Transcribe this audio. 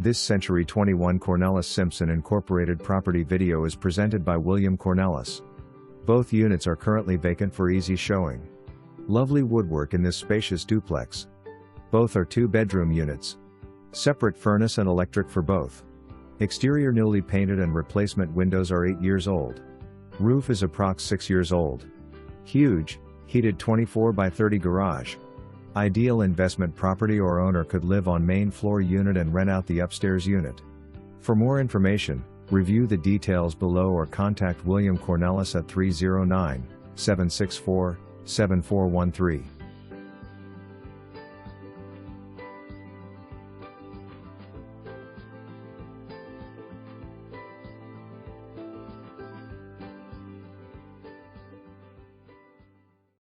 This Century 21 Cornelis-Simpson Incorporated property video is presented by William Cornelis. Both units are currently vacant for easy showing. Lovely woodwork in this spacious duplex. Both are 2-bedroom units. Separate furnace and electric for both. Exterior newly painted and replacement windows are 8 years old. Roof is approx 6 years old. Huge, heated 24 by 30 garage. Ideal investment property or owner could live on main floor unit and rent out the upstairs unit. For more information, review the details below or contact William Cornelis at 309-764-7413.